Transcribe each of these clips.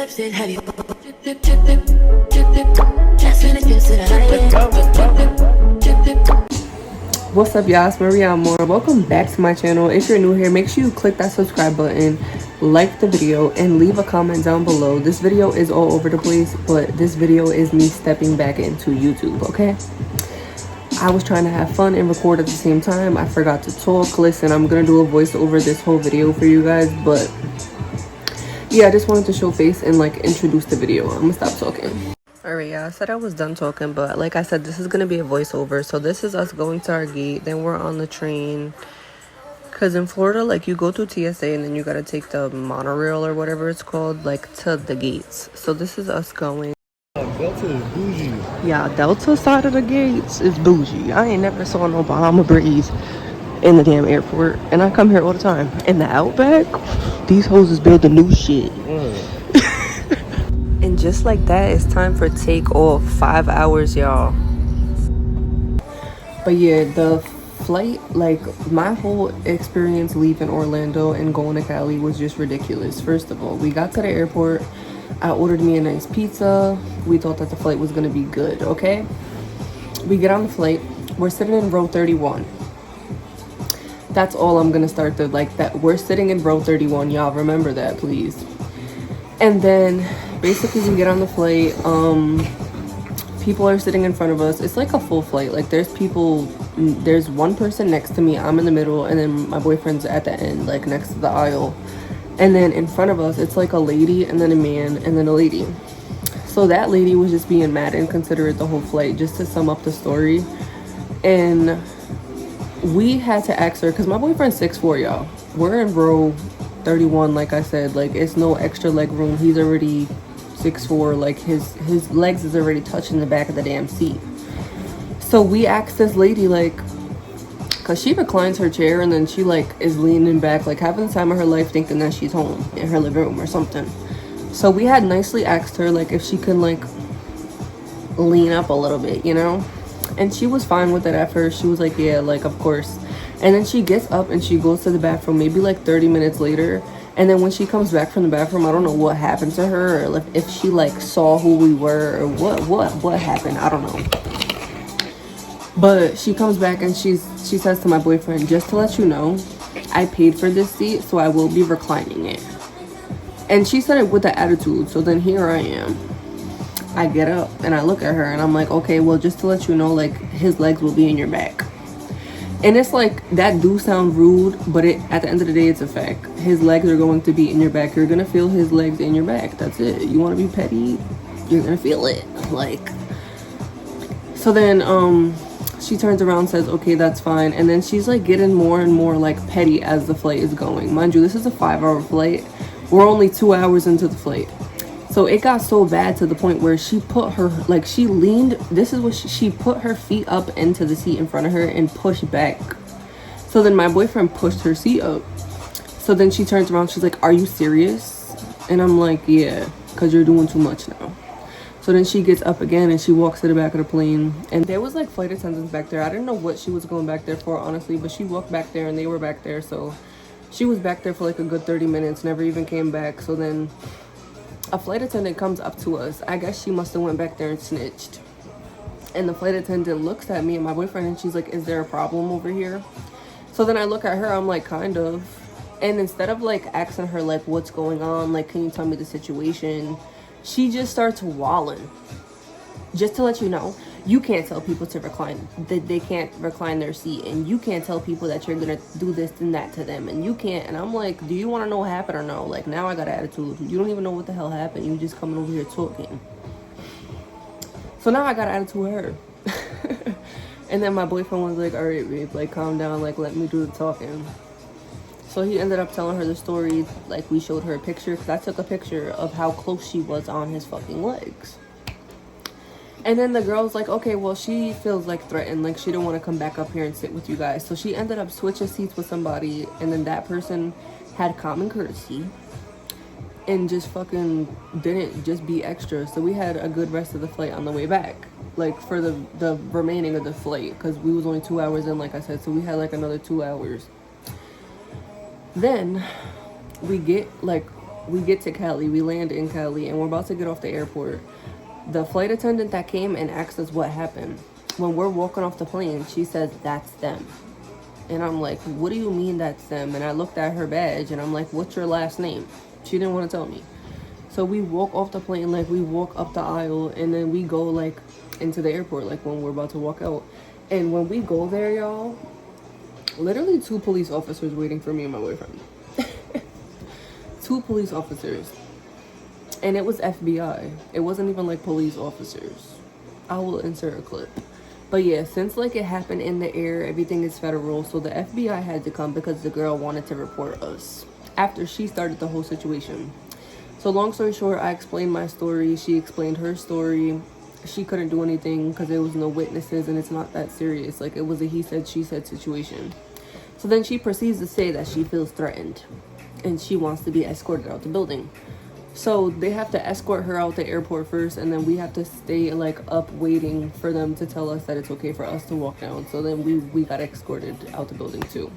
left it heavy. Dip, dip, dip, dip, dip, dip. Just when it feels to the high. Dip, dip, dip. What's up, y'all? It's Maria Moore. Welcome back to my channel. If you're new here, make sure you click that subscribe button, like the video, and leave a comment down below. This video is all over the place, but this video is me stepping back into YouTube, okay? I was trying to have fun and record at the same time. I forgot to talk. Listen, I'm gonna do a voiceover this whole video for you guys, but yeah, I just wanted to show face and like introduce the video. I'm gonna stop talking. Alright, yeah, I said I was done talking, but like I said, this is gonna be a voiceover. So this is us going to our gate, then we're on the train. Cause in Florida, like you go through TSA and then you gotta take the monorail or whatever it's called, like to the gates. So this is us going. Delta is bougie. Yeah, Delta side of the gates is bougie. I ain't never saw no Bahama Breeze in the damn airport, and I come here all the time. In the Outback, these hoes is building new shit. And just like that, it's time for takeoff. 5 hours, y'all. But yeah, the flight, like my whole experience leaving Orlando and going to Cali was just ridiculous. First of all, we got to the airport. I ordered me a nice pizza. We thought that the flight was gonna be good, okay? We get on the flight. We're sitting in row 31. That's all I'm gonna start the like that. We're sitting in row 31, y'all. Remember that, please. And then basically we get on the flight. People are sitting in front of us. It's like a full flight. Like there's people, there's one person next to me. I'm in the middle, and then my boyfriend's at the end, like next to the aisle. And then in front of us, it's like a lady and then a man and then a lady. So that lady was just being mad and inconsiderate the whole flight, just to sum up the story. And we had to ask her, because my boyfriend's 6'4", y'all. We're in row 31, like I said. Like, it's no extra leg room. He's already 6'4". Like, his legs is already touching the back of the damn seat. So we asked this lady, like, because she reclines her chair and then she, like, is leaning back, like, having the time of her life thinking that she's home in her living room or something. So we had nicely asked her, like, if she could, like, lean up a little bit, you know? And she was fine with it at first. She was like, yeah, like, of course. And then she gets up and she goes to the bathroom maybe, like, 30 minutes later. And then when she comes back from the bathroom, I don't know what happened to her, or like, if she, like, saw who we were, or what happened. I don't know. But she comes back and she says to my boyfriend, just to let you know, I paid for this seat, so I will be reclining it. And she said it with the attitude. So then here I am. I get up and I look at her and I'm like, okay, well, just to let you know, like, his legs will be in your back. And it's like, that do sound rude, but at the end of the day, it's a fact. His legs are going to be in your back. You're going to feel his legs in your back. That's it. You want to be petty? You're going to feel it. Like, so then, she turns around and says, okay, that's fine. And then she's like getting more and more like petty as the flight is going. Mind you, this is a 5-hour flight. We're only 2 hours into the flight. So it got so bad to the point where she put her, like, she leaned, this is what she put her feet up into the seat in front of her and pushed back. So then my boyfriend pushed her seat up. So then she turns around, she's like, are you serious? And I'm like, yeah, because you're doing too much now. So then she gets up again and she walks to the back of the plane. And there was like flight attendants back there. I didn't know what she was going back there for, honestly. But she walked back there and they were back there. So she was back there for like a good 30 minutes, never even came back. So then a flight attendant comes up to us. I guess she must have went back there and snitched. And the flight attendant looks at me and my boyfriend and she's like, is there a problem over here? So then I look at her, I'm like, kind of. And instead of like asking her like, what's going on? Like, can you tell me the situation? She just starts walling. Just to let you know, you can't tell people to recline, that they can't recline their seat, and you can't tell people that you're gonna do this and that to them, and you can't. And I'm like, do you want to know what happened or no? Like, now I got an attitude. You don't even know what the hell happened. You just coming over here talking. So now I got an attitude with her. And then my boyfriend was like, all right, babe, like, calm down, like, let me do the talking. So he ended up telling her the story. Like, we showed her a picture, because I took a picture of how close she was on his fucking legs. And then the girl's like, okay, well, she feels like threatened, like she don't want to come back up here and sit with you guys. So she ended up switching seats with somebody, and then that person had common courtesy and just fucking didn't just be extra. So we had a good rest of the flight on the way back, like for the remaining of the flight, because we was only 2 hours in, like I said. So we had like another 2 hours. Then we get like We get to Cali, we land in Cali, and we're about to get off the airport. The flight attendant that came and asked us what happened. When we're walking off the plane, she says, "That's them." And I'm like, "What do you mean that's them?" And I looked at her badge and I'm like, "What's your last name?" She didn't want to tell me. So we walk off the plane, like we walk up the aisle, and then we go like into the airport, like when we're about to walk out. And when we go there, y'all, literally two police officers waiting for me and my boyfriend. Two police officers. And it was FBI. It wasn't even like police officers. I will insert a clip. But yeah, since like it happened in the air, everything is federal. So the FBI had to come because the girl wanted to report us after she started the whole situation. So long story short, I explained my story. She explained her story. She couldn't do anything because there was no witnesses and it's not that serious. Like it was a he said, she said situation. So then she proceeds to say that she feels threatened and she wants to be escorted out the building. So they have to escort her out the airport first, and then we have to stay like up waiting for them to tell us that it's okay for us to walk down. So then we got escorted out the building too.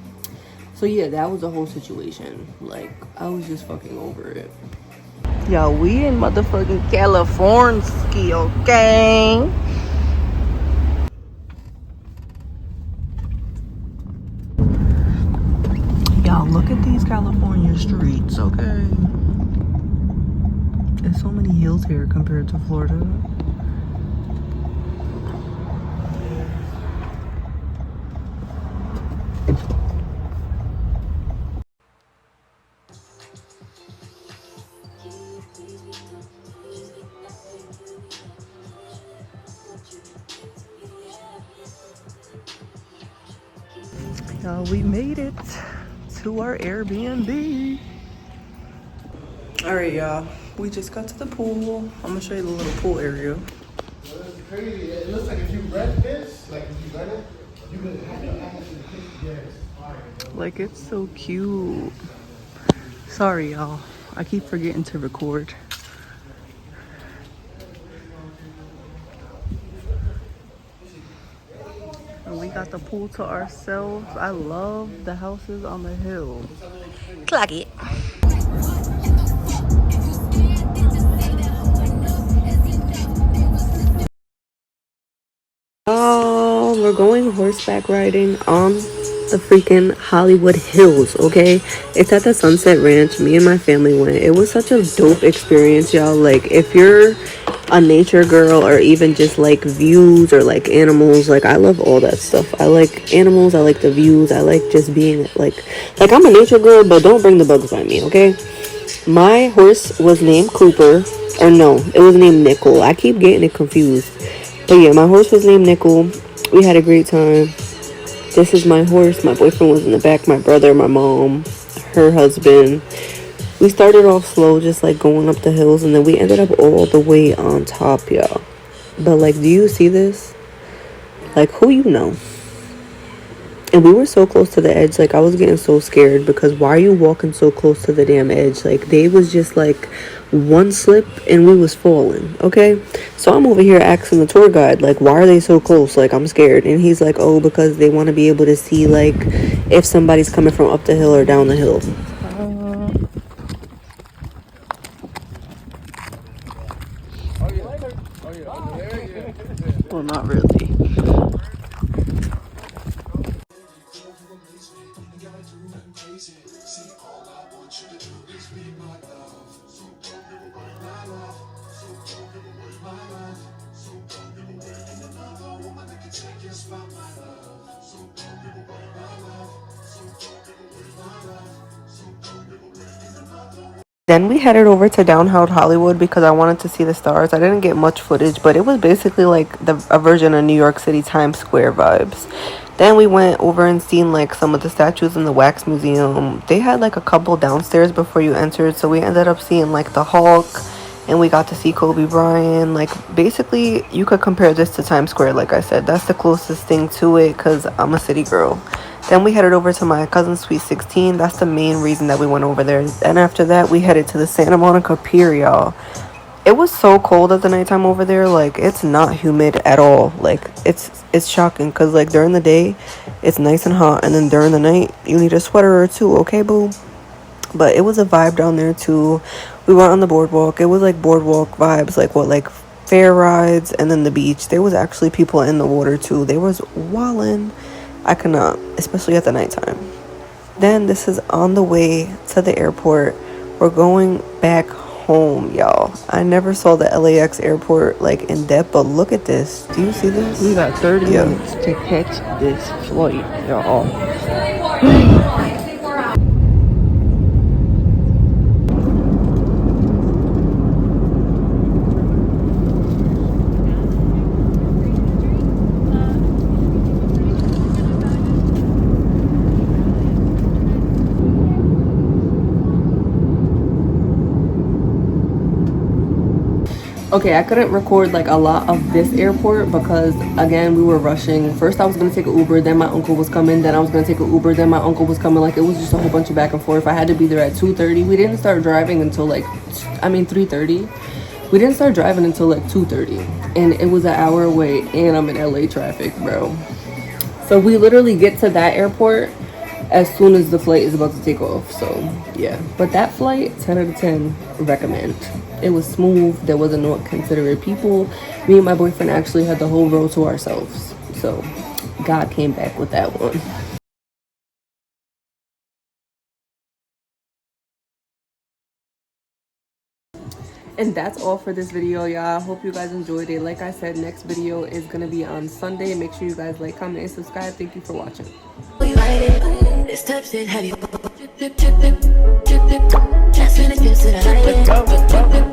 So yeah, that was the whole situation. Like I was just fucking over it. Yo, we in motherfucking California, okay? Y'all, look at these California streets, okay? There's so many hills here compared to Florida. Y'all, we made it to our Airbnb. All right, y'all. We just got to the pool. I'm gonna show you the little pool area. It's crazy. It looks like if you rent this, like if you rent it, you could have to actually pick gas. Like, it's so cute. Sorry, y'all. I keep forgetting to record. And we got the pool to ourselves. I love the houses on the hill. Clock it. Oh, we're going horseback riding on the freaking Hollywood Hills, okay? It's at the Sunset Ranch. Me and my family went. It was such a dope experience, y'all. Like, if you're a nature girl or even just like views or like animals, like I love all that stuff. I like animals, I like the views, I like just being like I'm a nature girl, but don't bring the bugs by me, okay? My horse was named Cooper, or no, it was named Nickel. I keep getting it confused. But yeah, my horse was named Nickel. We had a great time. This is my horse. My boyfriend was in the back. My brother, my mom, her husband. We started off slow, just like going up the hills, and then we ended up all the way on top, y'all. But like, do you see this? Like, who you know? And we were so close to the edge. Like, I was getting so scared because why are you walking so close to the damn edge? Like, they was just like one slip and we was falling, okay? So I'm over here asking the tour guide, like, why are they so close? Like, I'm scared. And he's like, oh, because they want to be able to see, like, if somebody's coming from up the hill or down the hill. Well, not really. Then we headed over to downtown Hollywood because I wanted to see the stars. I didn't get much footage, but it was basically like a version of New York City Times Square vibes. Then we went over and seen like some of the statues in the Wax Museum. They had like a couple downstairs before you entered, so we ended up seeing like the Hulk, and we got to see Kobe Bryant. Like, basically, you could compare this to Times Square, like I said. That's the closest thing to it because I'm a city girl. Then we headed over to my cousin's Sweet 16. That's the main reason that we went over there. And after that, we headed to the Santa Monica Pier, y'all. It was so cold at the nighttime over there. Like, it's not humid at all. Like, it's shocking because, like, during the day, it's nice and hot. And then during the night, you need a sweater or two, okay, boo? But it was a vibe down there too. We went on the boardwalk. It was like boardwalk vibes, like what, like fair rides, and then the beach. There was actually people in the water too. They was wallin'. I cannot, especially at the nighttime. Then this is on the way to the airport. We're going back home, y'all. I never saw the LAX airport like in depth, but look at this. Do you see this? We got 30 minutes to catch this flight, y'all. Okay, I couldn't record like a lot of this airport because again we were rushing. First I was gonna take an Uber, then my uncle was coming, then I was gonna take an Uber, then my uncle was coming. Like it was just a whole bunch of back and forth. I had to be there at 2:30. We didn't start driving until like 3:30. We didn't start driving until like 2:30, and it was an hour away, and I'm in LA traffic, bro. So we literally get to that airport as soon as the flight is about to take off. So yeah, but that flight, 10 out of 10, recommend. It was smooth. There wasn't no considerate people. Me and my boyfriend actually had the whole row to ourselves. So God came back with that one. And that's all for this video, y'all. I hope you guys enjoyed it. Like I said, next video is gonna be on Sunday. Make sure you guys like, comment, and subscribe. Thank you for watching. We ride it. This type shit have you. Just finish, feel to the high end.